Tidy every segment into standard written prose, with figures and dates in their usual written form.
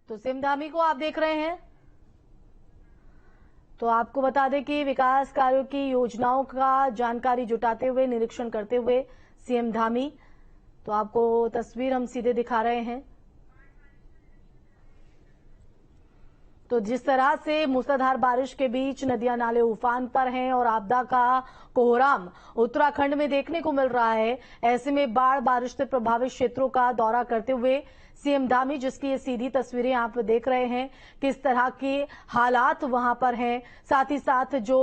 तो सिमधामी को आप देख रहे हैं। तो आपको बता दें कि विकास कार्यों की योजनाओं का जानकारी जुटाते हुए, निरीक्षण करते हुए सीएम धामी, तो आपको तस्वीर हम सीधे दिखा रहे हैं। तो जिस तरह से मूसलाधार बारिश के बीच नदियां नाले उफान पर हैं और आपदा का कोहराम उत्तराखंड में देखने को मिल रहा है, ऐसे में बाढ़ बारिश से प्रभावित क्षेत्रों का दौरा करते हुए सीएम धामी, जिसकी ये सीधी तस्वीरें आप देख रहे हैं, किस तरह के हालात वहां पर हैं, साथ ही साथ जो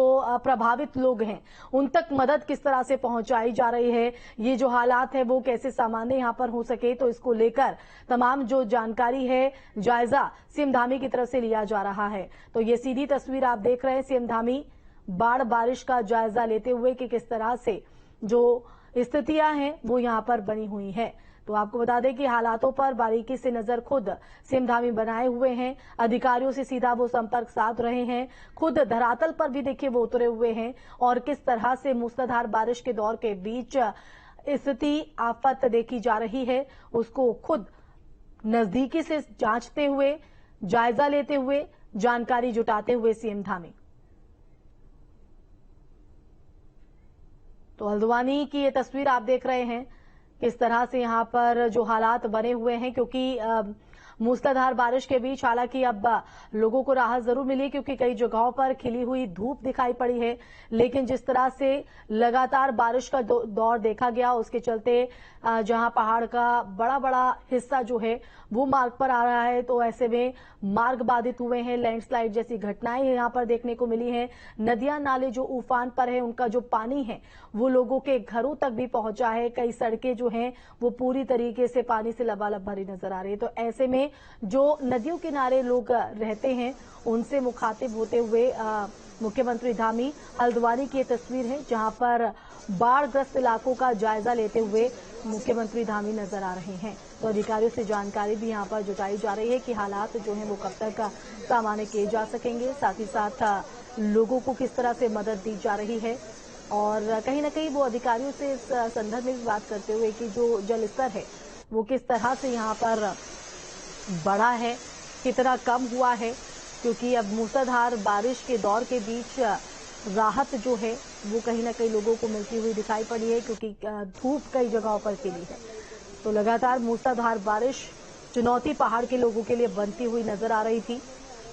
प्रभावित लोग हैं उन तक मदद किस तरह से पहुंचाई जा रही है, ये जो हालात है वो कैसे सामान्य यहां पर हो सके, तो इसको लेकर तमाम जो जानकारी है जायजा सीएम धामी की तरफ से लिया जा रहा है। तो ये सीधी तस्वीर आप देख रहे हैं, सीएम धामी बाढ़ बारिश का जायजा लेते हुए कि किस तरह से जो स्थितियां हैं वो यहां पर बनी हुई है। तो आपको बता दें कि हालातों पर बारीकी से नजर खुद सीएम धामी बनाए हुए हैं, अधिकारियों से सीधा वो संपर्क साध रहे हैं, खुद धरातल पर भी देखिए वो उतरे हुए हैं और किस तरह से मूसलाधार बारिश के दौर के बीच स्थिति आफत देखी जा रही है उसको खुद नजदीकी से जांचते हुए, जायजा लेते हुए, जानकारी जुटाते हुए सीएम धामी। तो हल्द्वानी की ये तस्वीर आप देख रहे हैं, किस तरह से यहां पर जो हालात बने हुए हैं, क्योंकि मूसलाधार बारिश के बीच हालांकि अब लोगों को राहत जरूर मिली क्योंकि कई जगहों पर खिली हुई धूप दिखाई पड़ी है, लेकिन जिस तरह से लगातार बारिश का दौर देखा गया उसके चलते जहां पहाड़ का बड़ा बड़ा हिस्सा जो है वो मार्ग पर आ रहा है, तो ऐसे में मार्ग बाधित हुए हैं, लैंडस्लाइड जैसी घटनाएं यहां पर देखने को मिली हैं, नदियां नाले जो उफान पर है उनका जो पानी है वो लोगों के घरों तक भी पहुंचा है, कई सड़कें जो हैं वो पूरी तरीके से पानी से लबालब भरी नजर आ रही है। तो ऐसे में जो नदियों किनारे लोग रहते हैं उनसे मुखातिब होते हुए मुख्यमंत्री धामी हल्द्वानी की ये तस्वीर है जहां पर बाढ़ग्रस्त इलाकों का जायजा लेते हुए मुख्यमंत्री धामी नजर आ रहे हैं। तो अधिकारियों से जानकारी भी यहां पर जुटाई जा रही है कि हालात जो हैं वो कब तक सामान्य किए जा सकेंगे, साथ ही साथ लोगों को किस तरह से मदद दी जा रही है और कहीं ना कहीं वो अधिकारियों से इस संदर्भ में भी बात करते हुए कि जो जल स्तर है वो किस तरह से यहाँ पर बढ़ा है, कितना कम हुआ है, क्योंकि अब मूसलाधार बारिश के दौर के बीच राहत जो है वो कहीं ना कहीं लोगों को मिलती हुई दिखाई पड़ी है, क्योंकि धूप कई जगहों पर खिली है। तो लगातार मूसलाधार बारिश चुनौती पहाड़ के लोगों के लिए बनती हुई नजर आ रही थी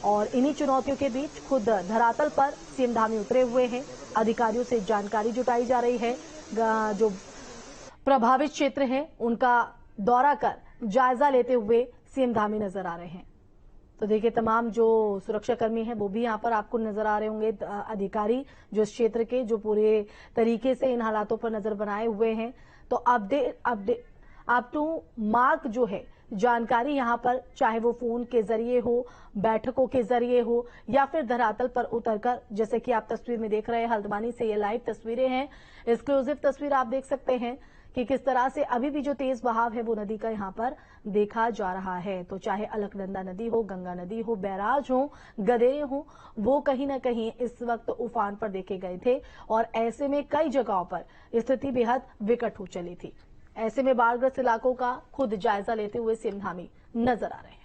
और इन्हीं चुनौतियों के बीच खुद धरातल पर सीएम धामी उतरे हुए हैं, अधिकारियों से जानकारी जुटाई जा रही है, जो प्रभावित क्षेत्र हैं उनका दौरा कर जायजा लेते हुए सीएम धामी नजर आ रहे हैं। तो देखिए तमाम जो सुरक्षाकर्मी हैं वो भी यहाँ पर आपको नजर आ रहे होंगे, अधिकारी जो इस क्षेत्र के जो पूरे तरीके से इन हालातों पर नजर बनाए हुए हैं। तो अप टू मार्क जो है जानकारी यहाँ पर, चाहे वो फोन के जरिए हो, बैठकों के जरिए हो या फिर धरातल पर उतरकर, जैसे कि आप तस्वीर में देख रहे हैं हल्द्वानी से ये लाइव तस्वीरें हैं, एक्सक्लूसिव तस्वीर आप देख सकते हैं कि किस तरह से अभी भी जो तेज बहाव है वो नदी का यहाँ पर देखा जा रहा है। तो चाहे अलकनंदा नदी हो, गंगा नदी हो, बैराज हो, गदेरे हो, वो कहीं ना कहीं इस वक्त उफान पर देखे गए थे और ऐसे में कई जगहों पर स्थिति बेहद विकट हो चली थी। ऐसे में बाढ़ग्रस्त इलाकों का खुद जायजा लेते हुए सीएम धामी नजर आ रहे हैं।